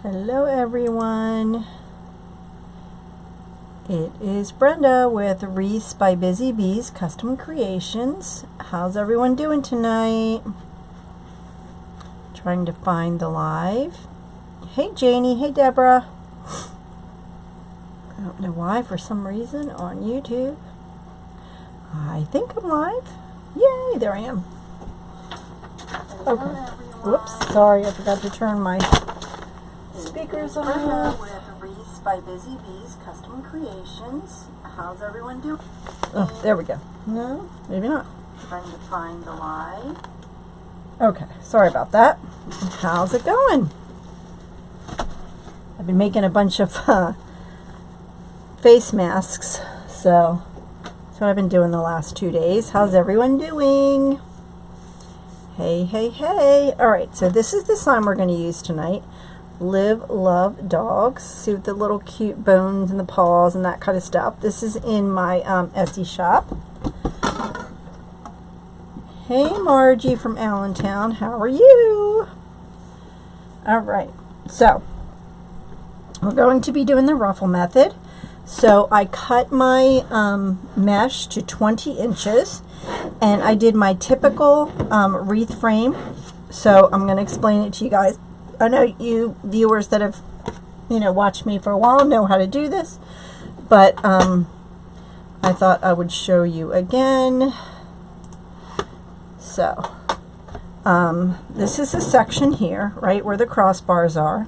Hello everyone. It is Brenda with Wreaths by Busy Bees Custom Creations. How's everyone doing tonight? Trying to find the live. Hey Janie, hey Deborah. I don't know why, for some reason on YouTube. I think I'm live. Yay, there I am. Okay. Whoops, sorry, I forgot to turn my speakers on. With Wreaths by Busy Bees Custom Creations. How's everyone doing? Oh, there we go. No, maybe not. Trying to find the live. Okay, sorry about that. How's it going? I've been making a bunch of face masks, so that's what I've been doing the last 2 days. How's everyone doing? Hey, hey, hey. Alright, so this is the sign we're going to use tonight. Live, love, dogs. See with the little cute bones and the paws and that kind of stuff. This is in my Etsy shop. Hey Margie from Allentown, how are you? Alright, so we're going to be doing the ruffle method. So I cut my mesh to 20 inches and I did my typical wreath frame. So I'm going to explain it to you guys. I know you viewers that have, watched me for a while know how to do this, but I thought I would show you again. So this is a section here, right where the crossbars are.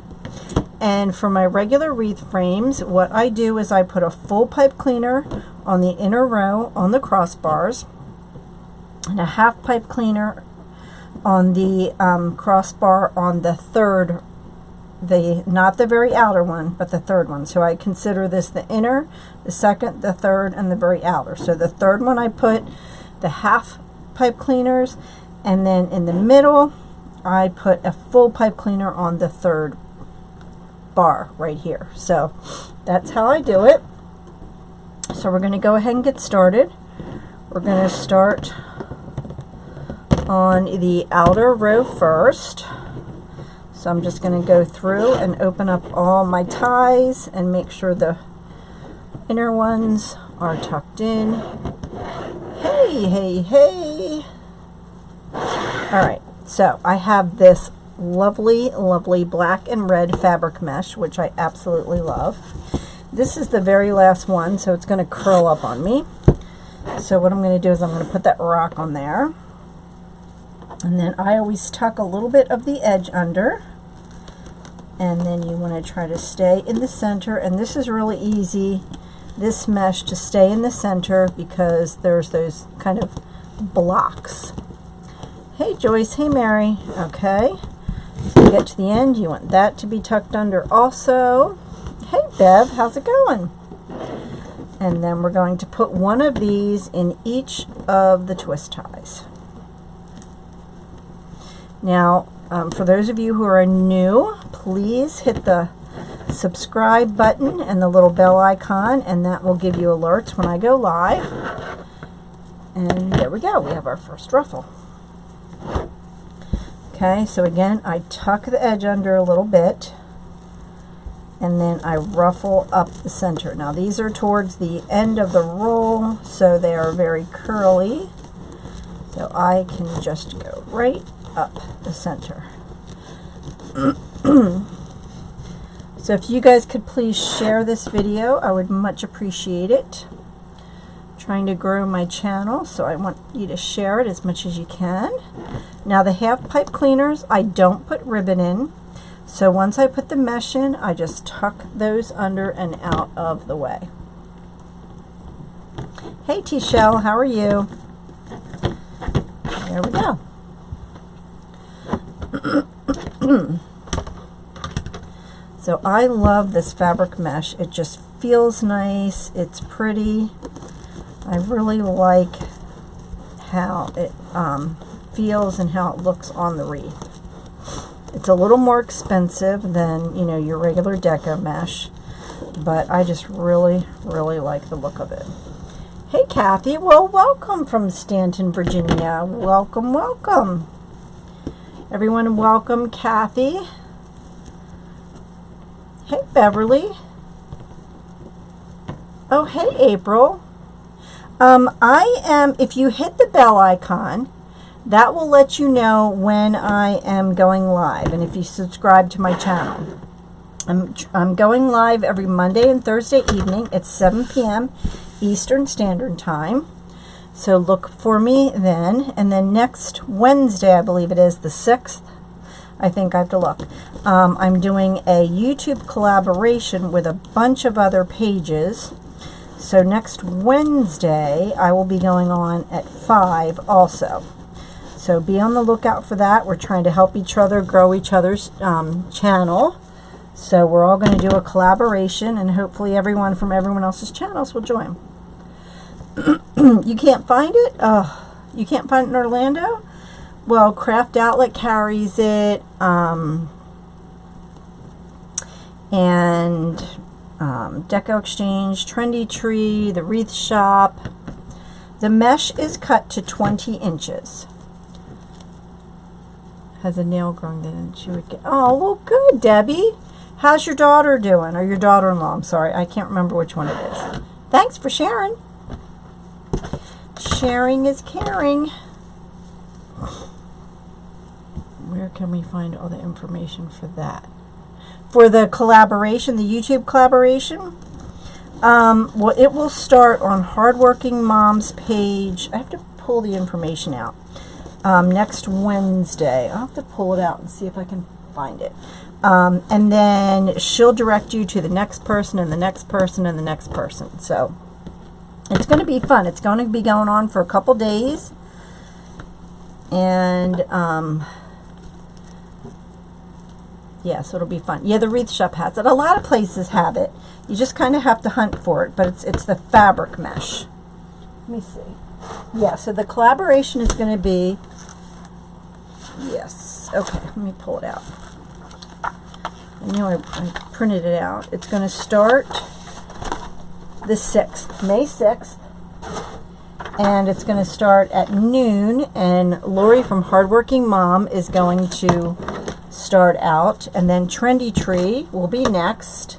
And for my regular wreath frames, what I do is I put a full pipe cleaner on the inner row on the crossbars and a half pipe cleaner on the crossbar on the third, not the very outer one, but the third one. So I consider this the inner, the second, the third, and the very outer. So the third one I put the half pipe cleaners, and then in the middle I put a full pipe cleaner on the third bar right here. So that's how I do it. So we're going to go ahead and get started. We're going to start on the outer row first. So I'm just going to go through and open up all my ties and make sure the inner ones are tucked in. Hey, hey, hey. Alright, so I have this lovely, lovely black and red fabric mesh, which I absolutely love. This is the very last one, so it's going to curl up on me. So what I'm going to do is I'm going to put that rock on there. And then I always tuck a little bit of the edge under. And then you want to try to stay in the center. And this is really easy, this mesh, to stay in the center because there's those kind of blocks. Hey Joyce, hey Mary. Okay. So you get to the end, you want that to be tucked under also. Hey Bev, how's it going? And then we're going to put one of these in each of the twist ties. Now, for those of you who are new, please hit the subscribe button and the little bell icon, and that will give you alerts when I go live. And there we go, we have our first ruffle. Okay, so again, I tuck the edge under a little bit, and then I ruffle up the center. Now these are towards the end of the roll, so they are very curly. So I can just go right up the center. So if you guys could please share this video, I would much appreciate it. Trying to grow my channel, so I want you to share it as much as you can. Now the half pipe cleaners, I don't put ribbon in. So once I put the mesh in, I just tuck those under and out of the way. Hey T-Shell, how are you? There we go. So I love this fabric mesh. It just feels nice. It's pretty. I really like how it feels and how it looks on the wreath. It's a little more expensive than, your regular deco mesh, but I just really, really like the look of it. Hey Kathy, well welcome from Stanton, Virginia. Welcome, welcome. Everyone welcome Kathy. Hey, Beverly. Oh, hey, April. If you hit the bell icon, that will let you know when I am going live, and if you subscribe to my channel. I'm going live every Monday and Thursday evening at 7 p.m. Eastern Standard Time. So look for me then. And then next Wednesday, I believe it is the 6th, I think I have to look. I'm doing a YouTube collaboration with a bunch of other pages. So next Wednesday, I will be going on at 5 also. So be on the lookout for that. We're trying to help each other grow each other's channel. So we're all going to do a collaboration, and hopefully everyone from everyone else's channels will join. You can't find it? You can't find it in Orlando? Well, Craft Outlet carries it, and Deco Exchange, Trendy Tree, the Wreath Shop. The mesh is cut to 20 inches. Has a nail growing then she would get. Oh, well, good, Debbie. How's your daughter doing? Or your daughter-in-law? I'm sorry, I can't remember which one it is. Thanks for sharing. Sharing is caring. Where can we find all the information for that? For the collaboration, the YouTube collaboration, well, it will start on Hardworking Mom's page. I have to pull the information out. Next Wednesday. I'll have to pull it out and see if I can find it. And then she'll direct you to the next person and the next person and the next person. So it's going to be fun. It's going to be going on for a couple days. And yeah, so it'll be fun. Yeah, the Wreath Shop has it. A lot of places have it. You just kind of have to hunt for it, but it's the fabric mesh. Let me see. Yeah, so the collaboration is going to be, yes, okay, let me pull it out. I knew I printed it out. It's going to start the 6th, May 6th, and it's going to start at noon, and Lori from Hardworking Mom is going to start out, and then Trendy Tree will be next,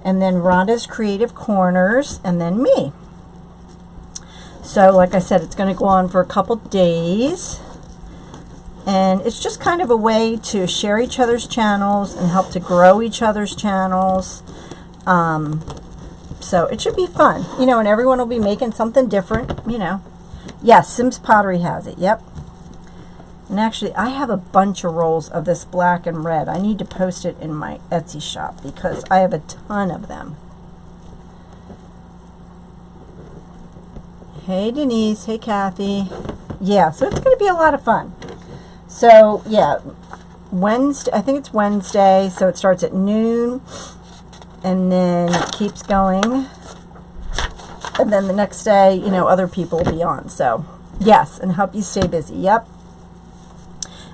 and then Rhonda's Creative Corners, and then me. So like I said, it's going to go on for a couple days, and it's just kind of a way to share each other's channels and help to grow each other's channels. So it should be fun, you know, and everyone will be making something different, you know. Yes, Sims Pottery has it, yep. And actually, I have a bunch of rolls of this black and red. I need to post it in my Etsy shop because I have a ton of them. Hey, Denise. Hey, Kathy. Yeah, so it's going to be a lot of fun. So, yeah, Wednesday, I think it's Wednesday, so it starts at noon, and then it keeps going. And then the next day, you know, other people will be on. So, yes, and help you stay busy. Yep.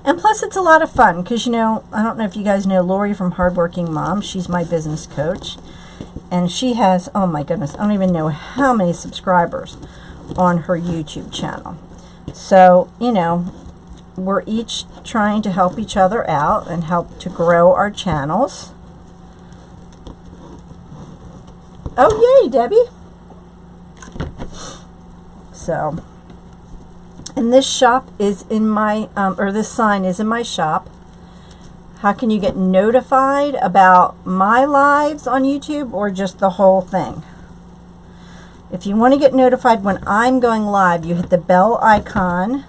And plus, it's a lot of fun because, you know, I don't know if you guys know Lori from Hardworking Mom. She's my business coach. And she has, oh my goodness, I don't even know how many subscribers on her YouTube channel. So, you know, we're each trying to help each other out and help to grow our channels. Oh, yay, Debbie. So, and this shop is in my, or this sign is in my shop. How can you get notified about my lives on YouTube or just the whole thing? If you want to get notified when I'm going live, you hit the bell icon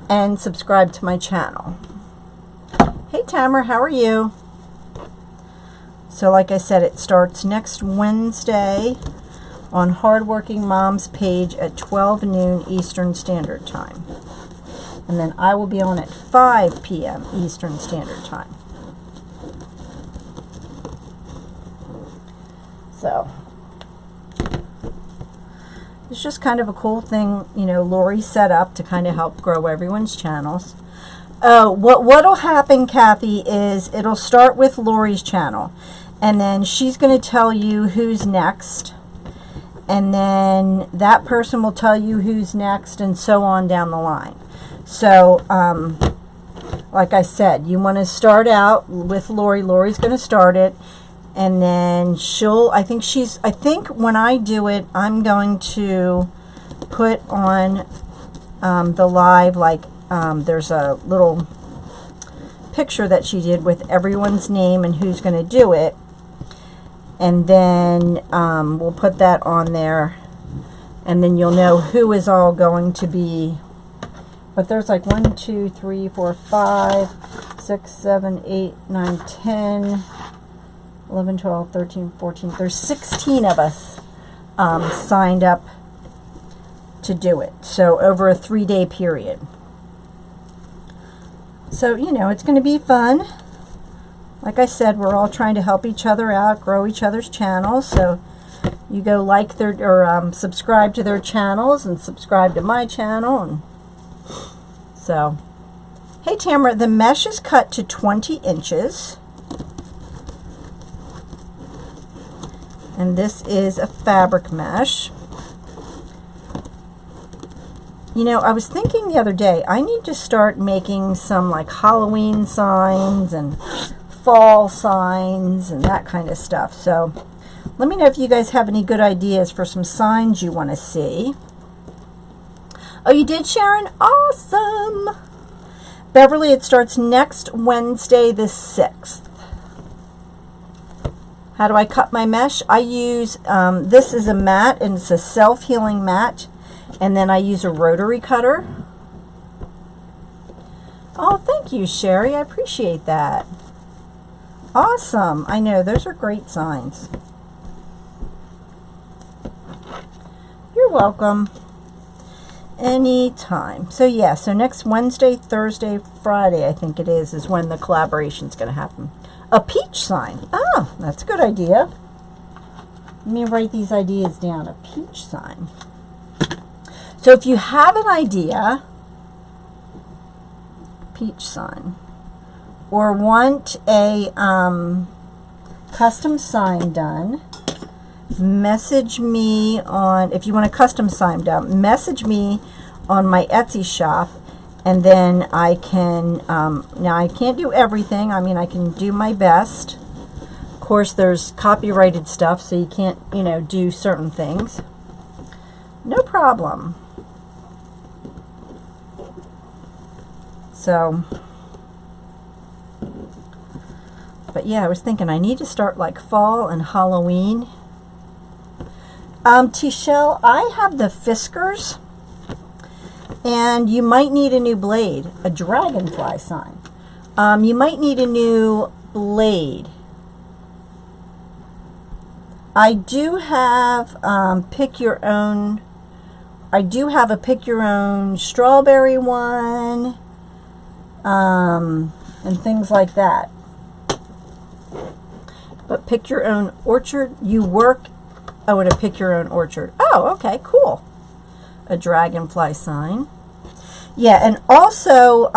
and subscribe to my channel. Hey, Tamara, how are you? So like I said, it starts next Wednesday on Hardworking Mom's page at 12 noon Eastern Standard Time. And then I will be on at 5 p.m. Eastern Standard Time. So it's just kind of a cool thing, you know, Lori set up to kind of help grow everyone's channels. Oh, what'll happen, Kathy, is it'll start with Lori's channel, and then she's going to tell you who's next, and then that person will tell you who's next, and so on down the line. So, like I said, you want to start out with Lori. Lori's going to start it, And then I think when I do it, I'm going to put on the live, like there's a little picture that she did with everyone's name and who's going to do it. And then we'll put that on there. And then you'll know who is all going to be. But there's like 1, 2, 3, 4, 5, 6, 7, 8, 9, 10, 11, 12, 13, 14. There's 16 of us signed up to do it. So over a 3-day period. So, you know, it's going to be fun. Like I said, we're all trying to help each other out, grow each other's channels. So you go like their, or subscribe to their channels and subscribe to my channel. And so, hey Tamara, the mesh is cut to 20 inches. And this is a fabric mesh. You know, I was thinking the other day, I need to start making some like Halloween signs and fall signs and that kind of stuff. So let me know if you guys have any good ideas for some signs you want to see. Oh, you did, Sharon? Awesome. Beverly, it starts next Wednesday the 6th. How do I cut my mesh? I use, this is a mat, and it's a self-healing mat. And then I use a rotary cutter. Oh, thank you, Sherry. I appreciate that. Awesome. I know, those are great signs. You're welcome. Anytime. So yeah, so next Wednesday, Thursday, Friday, I think it is when the collaboration's going to happen. A peach sign. Oh, that's a good idea. Let me write these ideas down. A peach sign. So if you have an idea, peach sign, or want a custom sign done, message me on, if you want a custom sign done, message me on my Etsy shop, and then I can, now I can't do everything, I mean I can do my best. Of course there's copyrighted stuff, so you can't, you know, do certain things. No problem. So, but yeah, I was thinking I need to start like fall and Halloween. T-Shell, I have the Fiskars, and you might need a new blade, a dragonfly sign. You might need a new blade. I do have pick your own. I do have a pick your own strawberry one. And things like that. But pick your own orchard. You work at a pick your own orchard. Oh, okay, cool. A dragonfly sign. Yeah, and also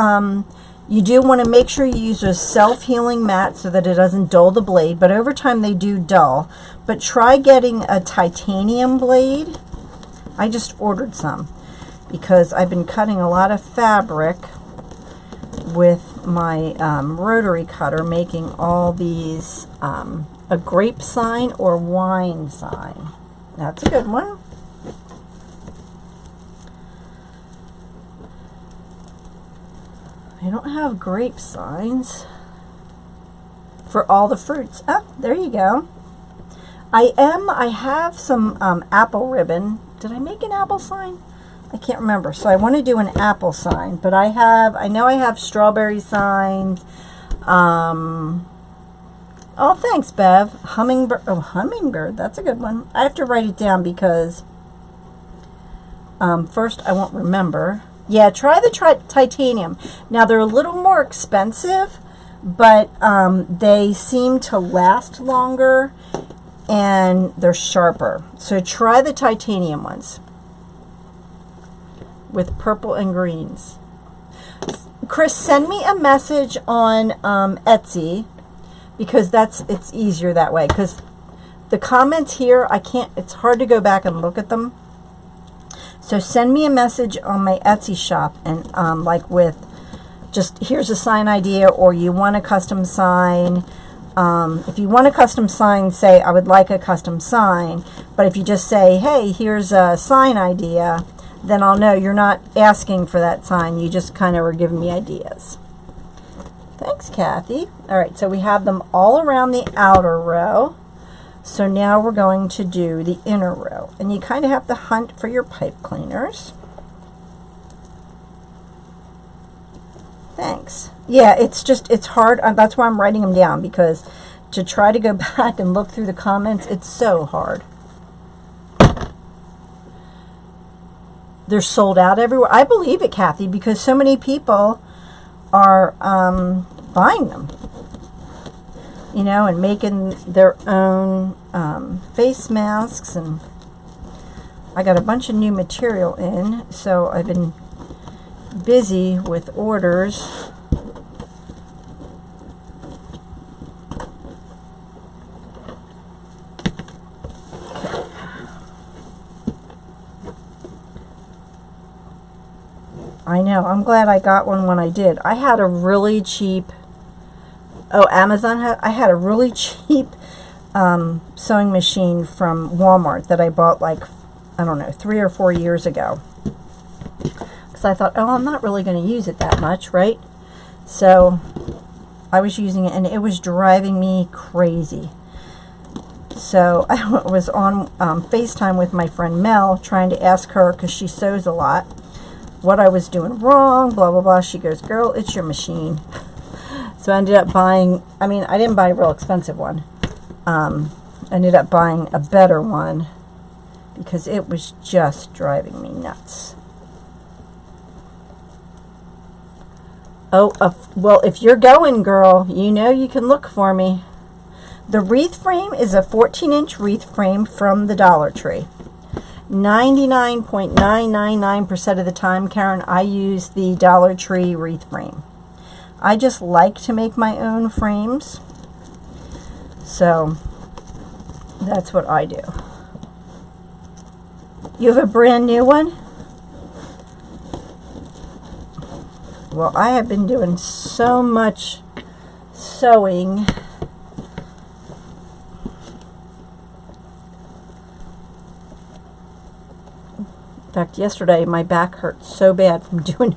you do want to make sure you use a self-healing mat so that it doesn't dull the blade, but over time they do dull. But try getting a titanium blade. I just ordered some because I've been cutting a lot of fabric with my rotary cutter, making all these a grape sign or wine sign. That's a good one. I don't have grape signs for all the fruits. Ah, there you go. I have some apple ribbon. Did I make an apple sign? I can't remember. So I want to do an apple sign, but I know I have strawberry signs. Oh, thanks, Bev. Hummingbird. Oh, hummingbird. That's a good one. I have to write it down because first I won't remember. Yeah, try the titanium. Now they're a little more expensive, but they seem to last longer and they're sharper. So try the titanium ones with purple and greens. Chris, send me a message on Etsy, because it's easier that way, because the comments here, it's hard to go back and look at them. So send me a message on my Etsy shop, and like with just here's a sign idea, or you want a custom sign, If you want a custom sign, say, I would like a custom sign. But if you just say, hey, here's a sign idea, then I'll know you're not asking for that sign. You just kind of are giving me ideas. Thanks, Kathy. All right, so we have them all around the outer row. So now we're going to do the inner row. And you kind of have to hunt for your pipe cleaners. Thanks. Yeah, it's hard. That's why I'm writing them down, because to try to go back and look through the comments, it's so hard. They're sold out everywhere. I believe it, Kathy, because so many people are buying them, you know, and making their own face masks. And I got a bunch of new material in, so I've been busy with orders. I know. I'm glad I got one when I did. I had a really cheap, I had a really cheap sewing machine from Walmart that I bought like, I don't know, 3 or 4 years ago. Because I thought, oh, I'm not really going to use it that much, right? So I was using it, and it was driving me crazy. So I was on FaceTime with my friend Mel, trying to ask her, because she sews a lot, what I was doing wrong, blah, blah, blah. She goes, girl, it's your machine. So I ended up buying, I mean, I didn't buy a real expensive one. I ended up buying a better one because it was just driving me nuts. Oh, well, if you're going, girl, you know you can look for me. The wreath frame is a 14-inch wreath frame from the Dollar Tree. 99.999% of the time, Karen, I use the Dollar Tree wreath frame. I just like to make my own frames, so that's what I do. You have a brand new one? Well, I have been doing so much sewing. In fact, yesterday my back hurt so bad from doing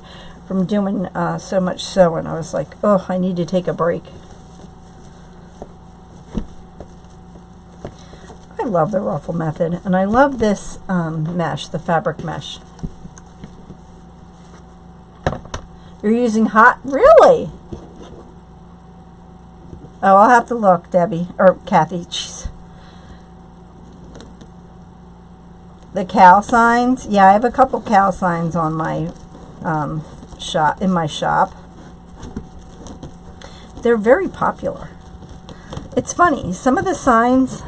so much sewing. I was like, oh, I need to take a break. I love the ruffle method, and I love this mesh, the fabric mesh. You're using hot, really? Oh, I'll have to look, Debbie, or Kathy. Jeez. The cow signs, yeah, I have a couple cow signs on my in my shop. They're very popular. It's funny, some of the signs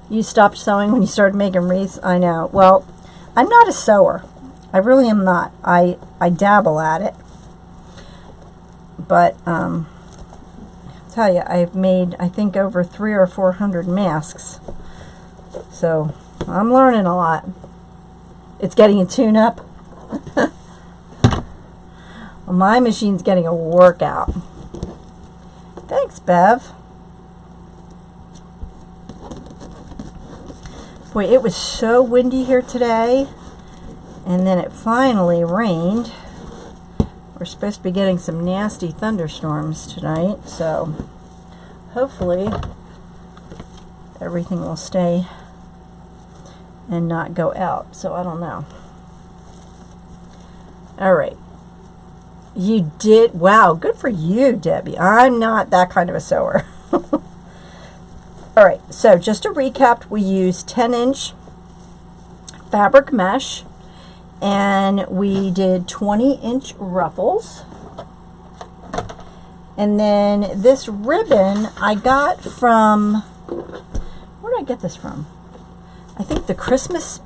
you stopped sewing when you started making wreaths. I know. Well, I'm not a sewer. I really am not. I dabble at it. But I'll tell you, I've made, I think, over 300 or 400 masks. So I'm learning a lot. It's getting a tune-up. Well, my machine's getting a workout. Thanks, Bev. Boy, it was so windy here today, and then it finally rained. We're supposed to be getting some nasty thunderstorms tonight, so hopefully everything will stay and not go out. So I don't know. All right. You did, wow, good for you, Debbie. I'm not that kind of a sewer. All right, so just to recap, we used 10-inch fabric mesh, and we did 20-inch ruffles. And then this ribbon I got from, where did I get this from? I think the Christmas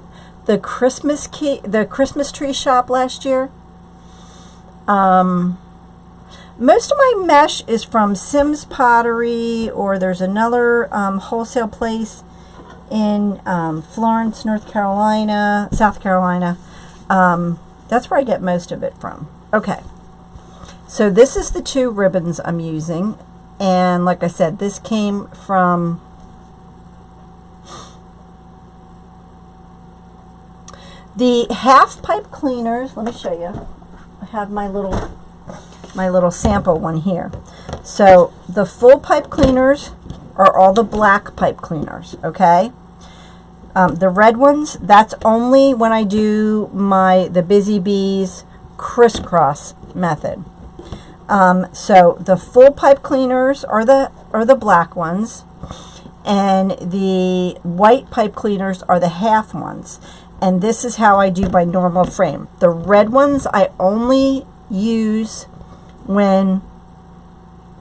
tree shop last year. Most of my mesh is from Sims Pottery, or there's another wholesale place in Florence, South Carolina. That's where I get most of it from. Okay. So this is the 2 ribbons I'm using, and like I said, this came from the half pipe cleaners. Let me show you. I have my little sample one here. So the full pipe cleaners are all the black pipe cleaners, okay? The red ones, that's only when I do the Busy Bees crisscross method. So the full pipe cleaners are the black ones, and the white pipe cleaners are the half ones. And this is how I do my normal frame. The red ones I only use when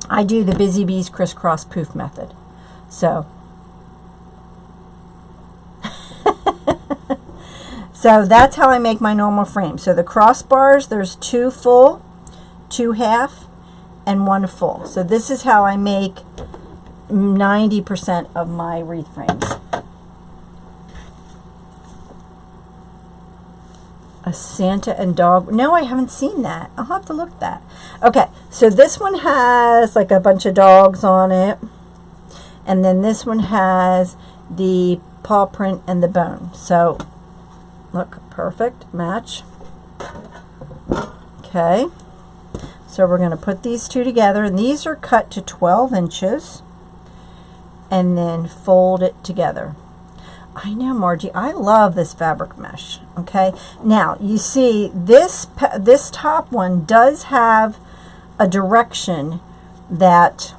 I do the Busy Bees crisscross poof method. So so that's how I make my normal frame. So the crossbars, there's 2 full, 2 half, and 1 full. So this is how I make 90% of my wreath frames. A Santa and dog. No, I haven't seen that. I'll have to look at that. Okay, so this one has like a bunch of dogs on it. And then this one has the paw print and the bone. So, look, perfect match. Okay, so we're going to put these 2 together. And these are cut to 12 inches. And then fold it together. I know, Margie, I love this fabric mesh. Okay, now you see this top one does have a direction that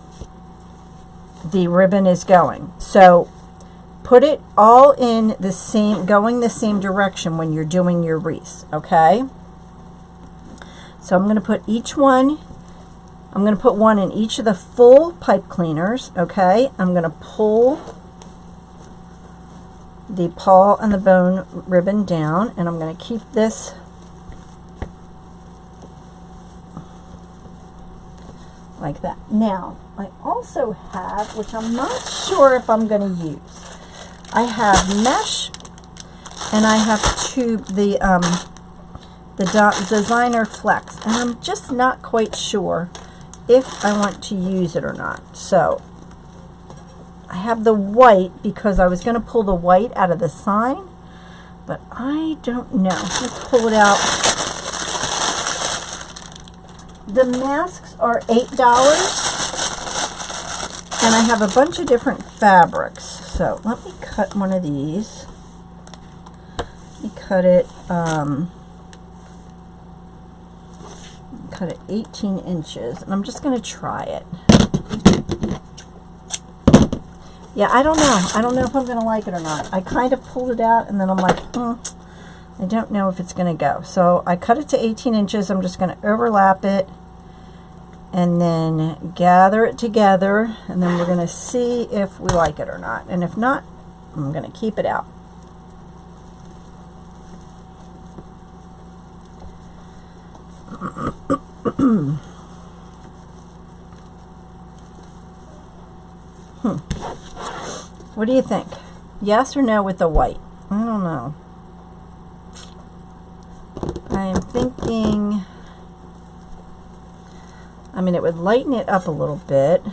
the ribbon is going. So put it all in the same, going the same direction when you're doing your wreaths. Okay, so I'm going to put each one. I'm going to put one in each of the full pipe cleaners. Okay, I'm going to pull the paw and the bone ribbon down, and I'm going to keep this like that. Now I also have, which I'm not sure if I'm going to use, I have mesh, and I have the designer flex, and I'm just not quite sure if I want to use it or not. So I have the white because I was going to pull the white out of the sign, but I don't know. Let's pull it out. The masks are $8, and I have a bunch of different fabrics. So let me cut one of these. Let me cut it, cut it 18 inches, and I'm just going to try it. Yeah, I don't know. I don't know if I'm going to like it or not. I kind of pulled it out, and then I'm like, I don't know if it's going to go. So I cut it to 18 inches. I'm just going to overlap it and then gather it together, and then we're going to see if we like it or not. And if not, I'm going to keep it out. What do you think? Yes or no with the white? I don't know. I am thinking, I mean, it would lighten it up a little bit,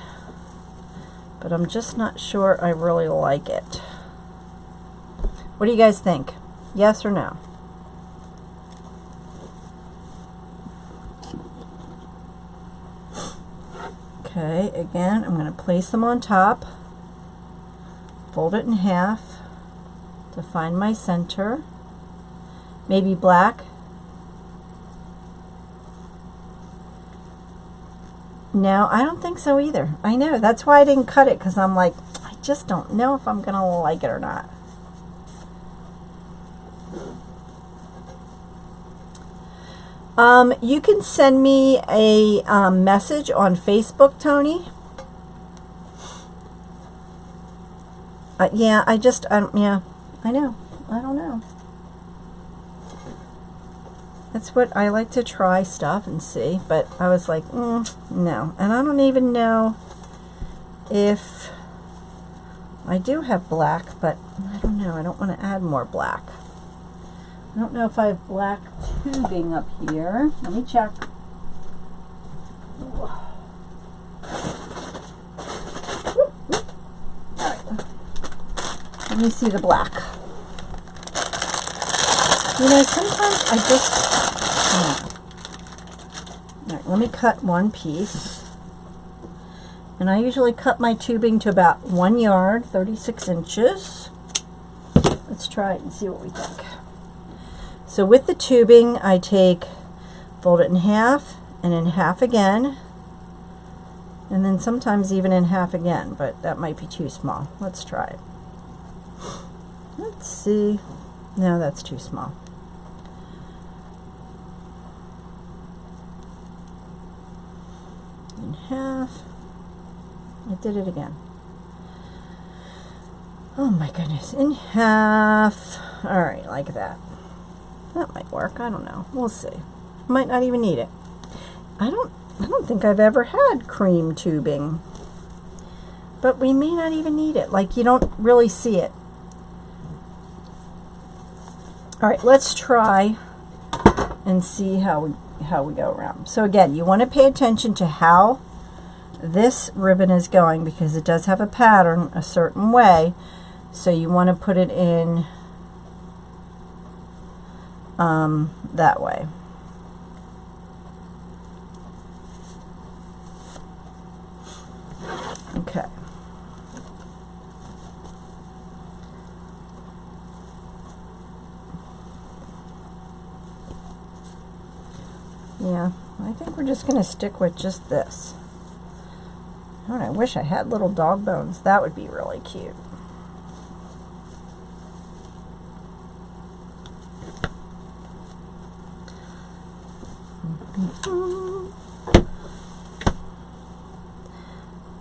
but I'm just not sure I really like it. What do you guys think? Yes or no? Okay, again, I'm going to place them on top. Fold it in half to find my center. Maybe black. No, I don't think so either. I know, that's why I didn't cut it, because I'm like, I just don't know if I'm going to like it or not. You can send me a message on Facebook, Tony. Yeah, yeah, I know. I don't know. That's what I like to try stuff and see, but I was like, no. And I don't even know if I do have black, but I don't know. I don't want to add more black. I don't know if I have black tubing up here. Let me check. Let me see the black. You know, sometimes I just, all right, let me cut one piece. And I usually cut my tubing to about 1 yard, 36 inches. Let's try it and see what we think. So with the tubing, I fold it in half and in half again. And then sometimes even in half again, but that might be too small. Let's try it. Let's see. No, that's too small. In half. I did it again. Oh my goodness. In half. All right, like that. That might work. I don't know. We'll see. Might not even need it. I don't think I've ever had cream tubing. But we may not even need it. Like, you don't really see it. All right, let's try and see how we go around. So again, you want to pay attention to how this ribbon is going, because it does have a pattern a certain way. So you want to put it in that way. Okay. Yeah, I think we're just going to stick with just this. Oh, I wish I had little dog bones. That would be really cute.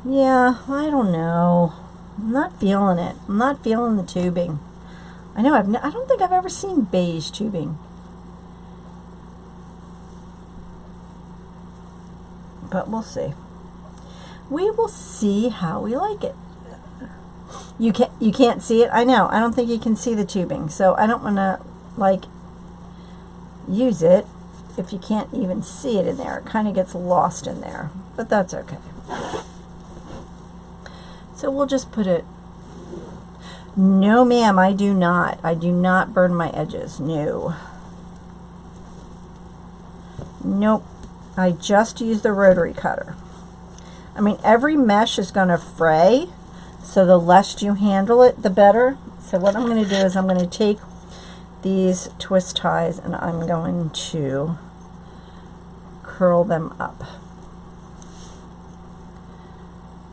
Yeah, I don't know. I'm not feeling it. I'm not feeling the tubing. I know I don't think I've ever seen beige tubing. But we'll see. We will see how we like it. You can't see it. I know. I don't think you can see the tubing, so I don't want to like use it if you can't even see it in there. It kind of gets lost in there, but that's okay. So we'll just put it. No, ma'am, I do not. I do not burn my edges. No. Nope. I just use the rotary cutter. I mean, every mesh is going to fray, so the less you handle it, the better. So what I'm going to do is I'm going to take these twist ties and I'm going to curl them up.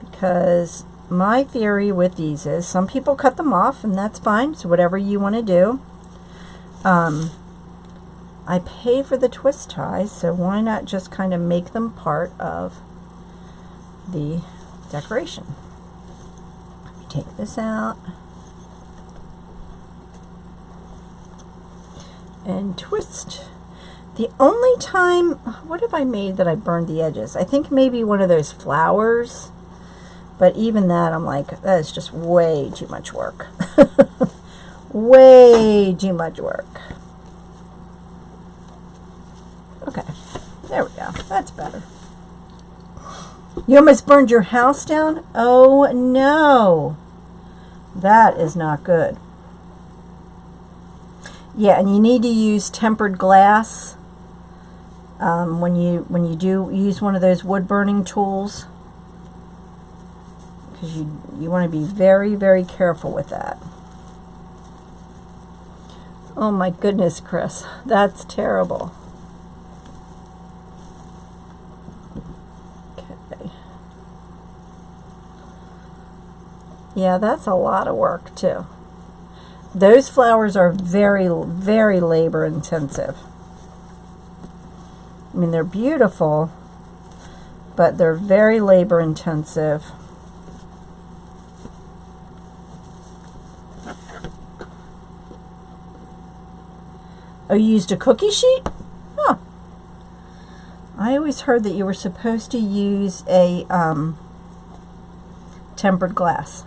Because my theory with these is some people cut them off, and that's fine. So whatever you want to do. I pay for the twist ties, so why not just kind of make them part of the decoration. Let me take this out and twist. The only time, what have I made that I burned the edges? I think maybe one of those flowers, but even that I'm like, that is just way too much work. Way too much work. Okay, there we go. That's better. You almost burned your house down? Oh no, that is not good. Yeah, and you need to use tempered glass when you do use one of those wood burning tools, because you want to be very, very careful with that. Oh my goodness, Chris, that's terrible. Yeah, that's a lot of work too. Those flowers are very, very labor intensive. I mean, they're beautiful, but they're very labor intensive. Oh, you used a cookie sheet? Huh. I always heard that you were supposed to use a tempered glass.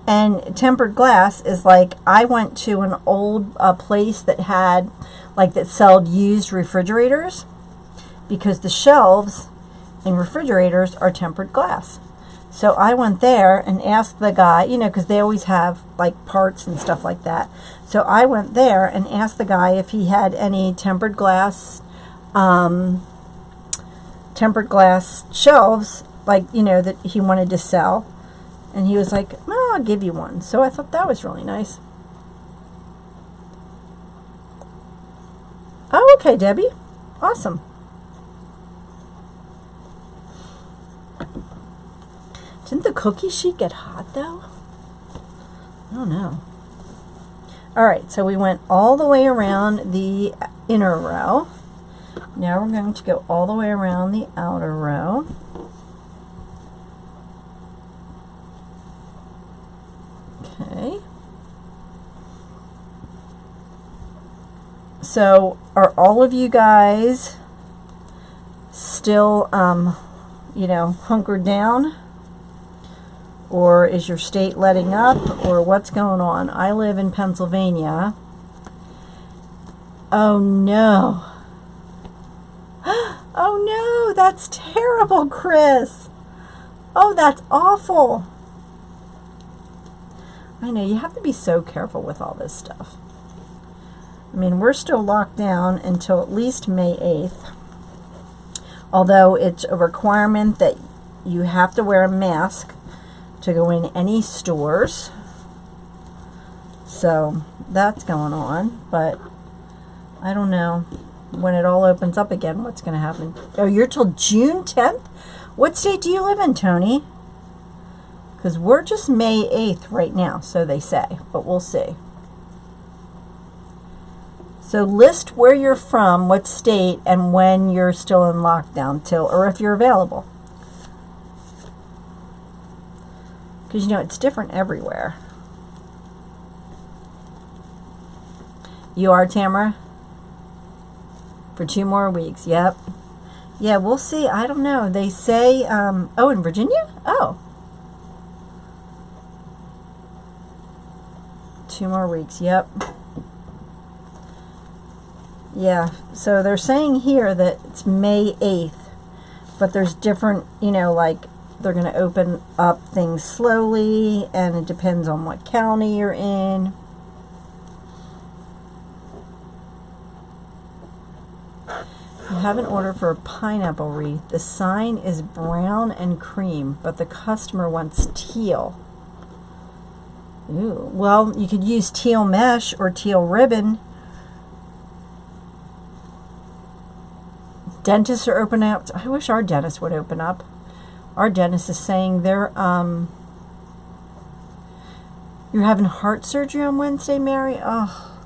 And tempered glass is like, I went to an old place that had, like, that sold used refrigerators, because the shelves in refrigerators are tempered glass. So I went there and asked the guy, you know, because they always have like parts and stuff like that. So I went there and asked the guy if he had any tempered glass shelves, like, you know, that he wanted to sell. And he was like, "Oh, I'll give you one." So I thought that was really nice. Oh, okay, Debbie. Awesome. Didn't the cookie sheet get hot, though? I don't know. All right, so we went all the way around the inner row. Now we're going to go all the way around the outer row. Okay. So are all of you guys still, you know, hunkered down? Or is your state letting up? Or what's going on? I live in Pennsylvania. Oh no. Oh no, that's terrible, Chris. Oh, that's awful. I know, you have to be so careful with all this stuff. I mean, we're still locked down until at least May 8th. Although it's a requirement that you have to wear a mask to go in any stores. So that's going on, but I don't know when it all opens up again what's going to happen. Oh, you're till June 10th? What state do you live in, Tony? Because we're just May 8th right now, so they say, but we'll see. So list where you're from, what state, and when you're still in lockdown till, or if you're available. Because, you know, it's different everywhere. You are, Tamara? For 2 more weeks, yep. Yeah, we'll see. I don't know. They say, oh, in Virginia? Oh. 2 more weeks, yep. Yeah, so they're saying here that it's May 8th, but there's different, you know, like, they're going to open up things slowly, and it depends on what county you're in. You have an order for a pineapple wreath. The sign is brown and cream, but the customer wants teal. Ooh, well, you could use teal mesh or teal ribbon. Dentists are opening up. I wish our dentist would open up. Our dentist is saying they're, you're having heart surgery on Wednesday, Mary? Oh,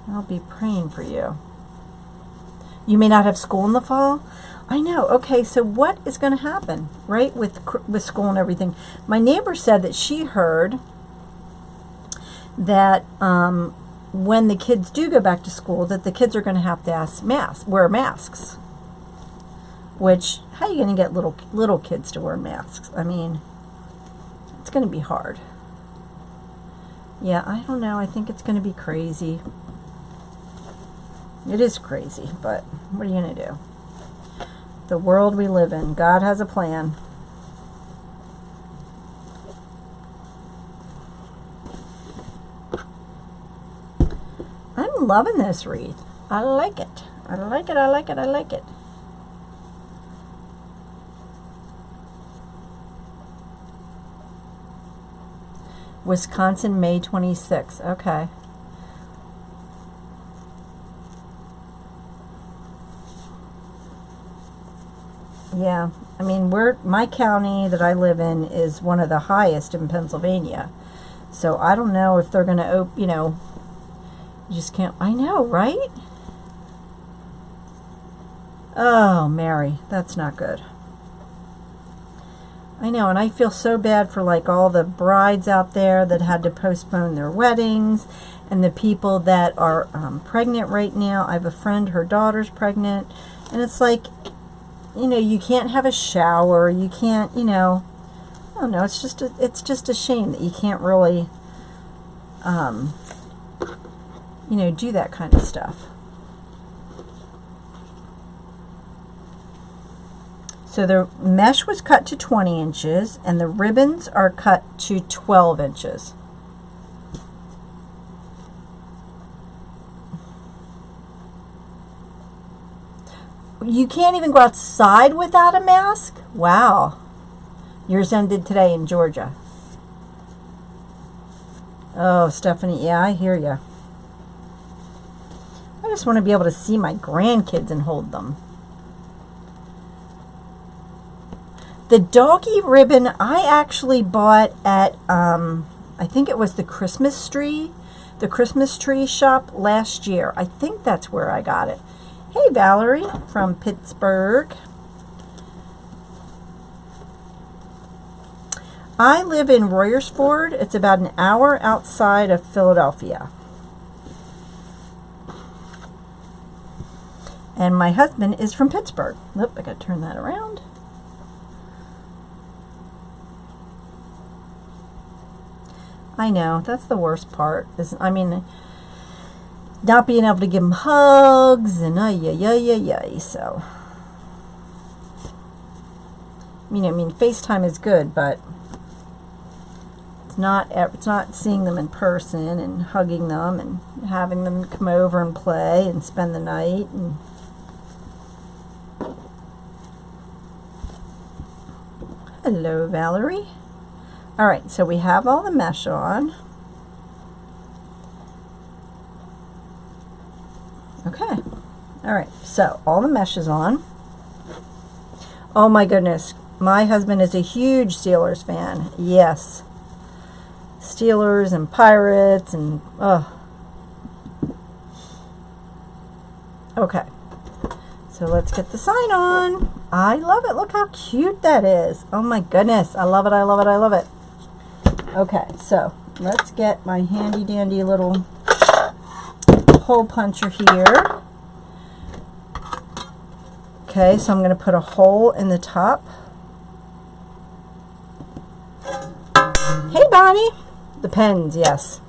I'll be praying for you. You may not have school in the fall? I know. Okay, so what is going to happen, right, with school and everything? My neighbor said that she heard that when the kids do go back to school, that the kids are going to have to wear masks. Which, how are you going to get little kids to wear masks? I mean, it's going to be hard. Yeah, I don't know. I think it's going to be crazy. It is crazy, but what are you going to do? The world we live in. God has a plan. I'm loving this wreath. I like it. I like it. I like it. I like it. Wisconsin, May 26th. Okay. Yeah, I mean, my county that I live in is one of the highest in Pennsylvania. So I don't know if they're going to, you know, you just can't. I know, right? Oh, Mary, that's not good. I know, and I feel so bad for like all the brides out there that had to postpone their weddings, and the people that are pregnant right now. I have a friend, her daughter's pregnant, and it's like, you know, you can't have a shower, you can't, you know, I don't know, it's just a shame that you can't really, you know, do that kind of stuff. So the mesh was cut to 20 inches and the ribbons are cut to 12 inches. You can't even go outside without a mask? Wow. Yours ended today in Georgia. Oh, Stephanie, yeah, I hear you. I just want to be able to see my grandkids and hold them. The doggy ribbon I actually bought at, I think it was the Christmas tree shop last year. I think that's where I got it. Hey, Valerie from Pittsburgh. I live in Royersford. It's about an hour outside of Philadelphia. And my husband is from Pittsburgh. Oop, I gotta turn that around. I know, that's the worst part. I mean, not being able to give them hugs and so. I mean, FaceTime is good, but it's not seeing them in person and hugging them and having them come over and play and spend the night. And hello, Valerie. All right, so we have all the mesh on. Okay. All right, so all the mesh is on. Oh my goodness, my husband is a huge Steelers fan. Yes. Steelers and Pirates and okay. So let's get the sign on. I love it. Look how cute that is. Oh my goodness. I love it. I love it. I love it. Okay, so let's get my handy dandy little hole puncher here. Okay, so I'm going to put a hole in the top. Hey, Bonnie. The pens, yes.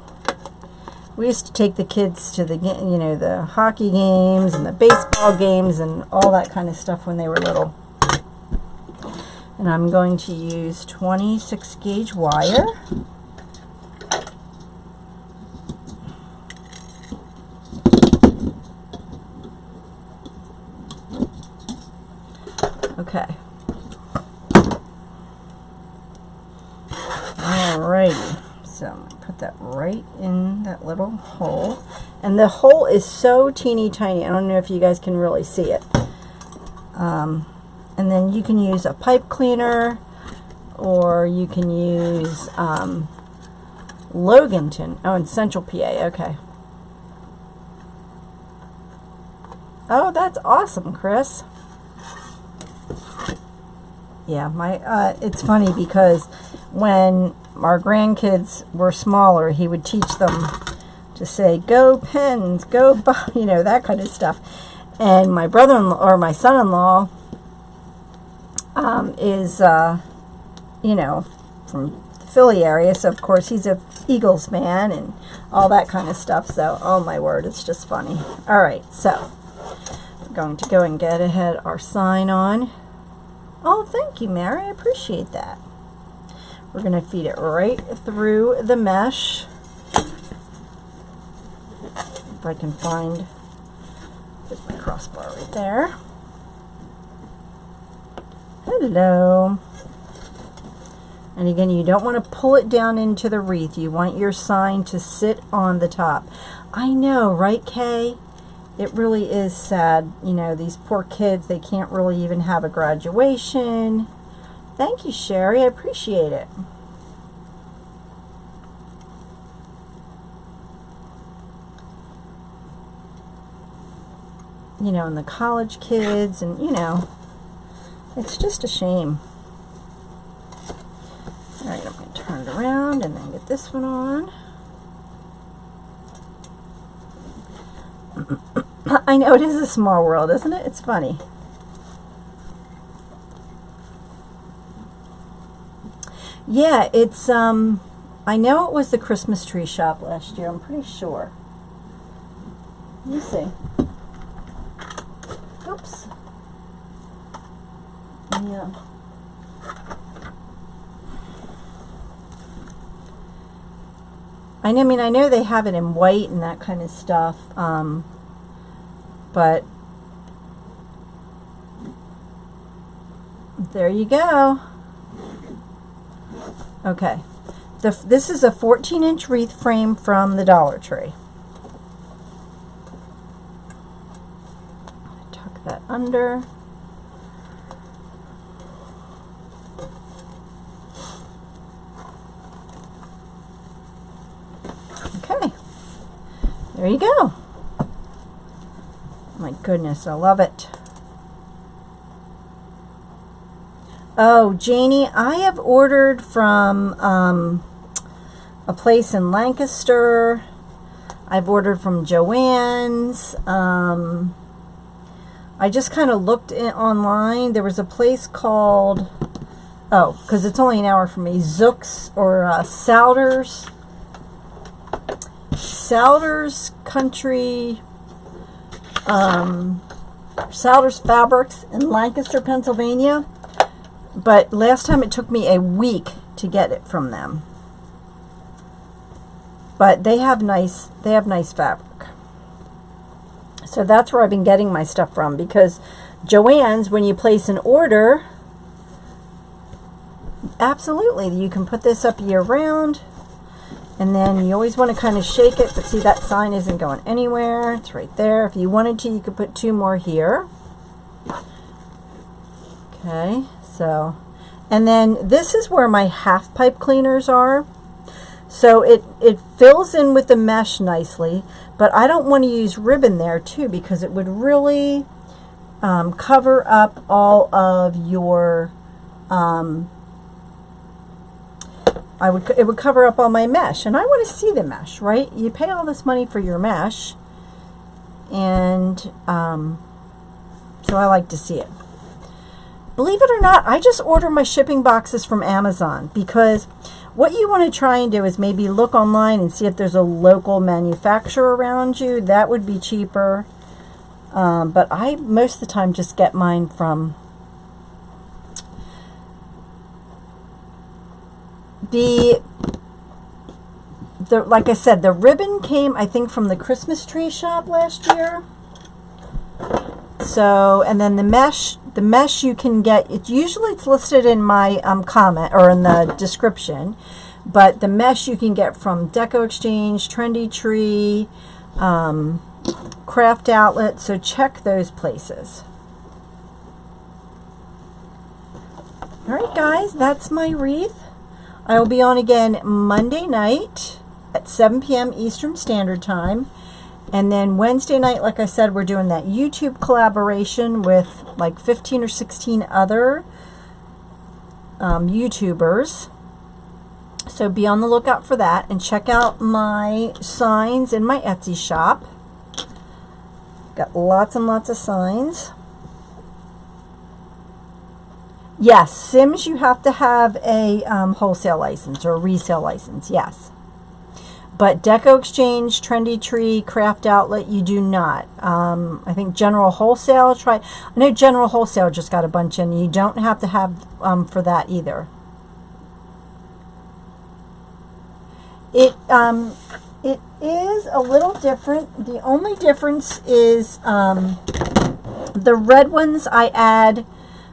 We used to take the kids to the, the hockey games and the baseball games and all that kind of stuff when they were little. And I'm going to use 26 gauge wire. Okay. Alrighty. So I'm going to put that right in that little hole. And the hole is so teeny tiny. I don't know if you guys can really see it. And then you can use a pipe cleaner, or you can use Loganton. Oh, in Central PA. Okay. Oh, that's awesome, Chris. Yeah, it's funny because when our grandkids were smaller, he would teach them to say, "Go pens, go," that kind of stuff. And my brother-in-law or my son-in-law is, from the Philly area, so of course he's a Eagles fan and all that kind of stuff. So, oh my word, it's just funny. All right, so we're going to go and get ahead our sign on. Oh, thank you, Mary. I appreciate that. We're going to feed it right through the mesh. If I can find my crossbar right there. Hello. And again, you don't want to pull it down into the wreath. You want your sign to sit on the top. I know, right, Kay? It really is sad. These poor kids, they can't really even have a graduation. Thank you, Sherry. I appreciate it. And the college kids, and, it's just a shame. All right, I'm going to turn it around and then get this one on. I know, it is a small world, isn't it? It's funny. Yeah, it's, I know it was the Christmas tree shop last year. I'm pretty sure. Let me see. Oops. Yeah. I mean, I know they have it in white and that kind of stuff, but there you go. Okay, this is a 14-inch wreath frame from the Dollar Tree. Tuck that under. Okay, there you go. My goodness, I love it. Oh, Janie, I have ordered from a place in Lancaster. I've ordered from Joann's. I just kind of looked online. There was a place called, oh, because it's only an hour from me, Zook's or Souders Country, Souders Fabrics in Lancaster, Pennsylvania. But last time it took me a week to get it from them. But they have nice fabric. So that's where I've been getting my stuff from, because Joann's, when you place an order, absolutely, you can put this up year round, and then you always want to kind of shake it, but see, that sign isn't going anywhere. It's right there. If you wanted to, you could put 2 more here. Okay, so, and then this is where my half pipe cleaners are. So it fills in with the mesh nicely, but I don't want to use ribbon there too, because it would really cover up all of your, it would cover up all my mesh, and I want to see the mesh, right? You pay all this money for your mesh, and so I like to see it. Believe it or not, I just order my shipping boxes from Amazon, because what you want to try and do is maybe look online and see if there's a local manufacturer around you. That would be cheaper. But I, most of the time, just get mine from the like I said, the ribbon came, I think, from the Christmas tree shop last year. So, and then the mesh you can get, it's listed in my comment or in the description, but the mesh you can get from Deco Exchange, Trendy Tree, Craft Outlet, so check those places. Alright guys, that's my wreath. I will be on again Monday night at 7 p.m. Eastern Standard Time. And then Wednesday night, like I said, we're doing that YouTube collaboration with like 15 or 16 other YouTubers. So be on the lookout for that, and check out my signs in my Etsy shop. Got lots and lots of signs. Yes, Sims, you have to have a wholesale license or a resale license, yes. But Deco Exchange, Trendy Tree, Craft Outlet, you do not. I think General Wholesale, I know General Wholesale just got a bunch in. You don't have to have for that either. It is a little different. The only difference is the red ones I add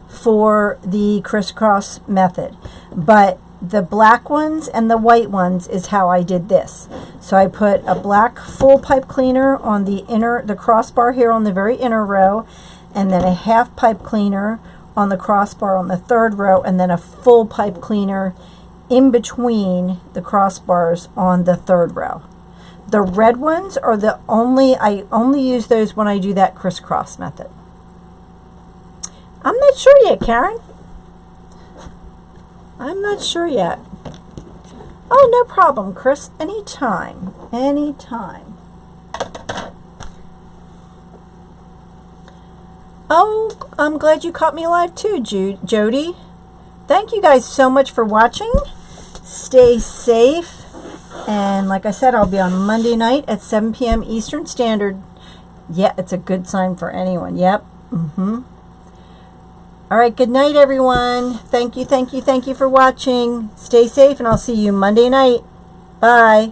for the crisscross method, but the black ones and the white ones is how I did this. So I put a black full pipe cleaner on the crossbar here on the very inner row, and then a half pipe cleaner on the crossbar on the third row, and then a full pipe cleaner in between the crossbars on the third row. The red ones are I only use those when I do that crisscross method. I'm not sure yet, Karen. I'm not sure yet. Oh, no problem, Chris. Anytime. Anytime. Oh, I'm glad you caught me alive too, Jody. Thank you guys so much for watching. Stay safe. And like I said, I'll be on Monday night at 7 p.m. Eastern Standard. Yeah, it's a good sign for anyone. Yep. All right, good night, everyone. Thank you for watching. Stay safe, and I'll see you Monday night. Bye.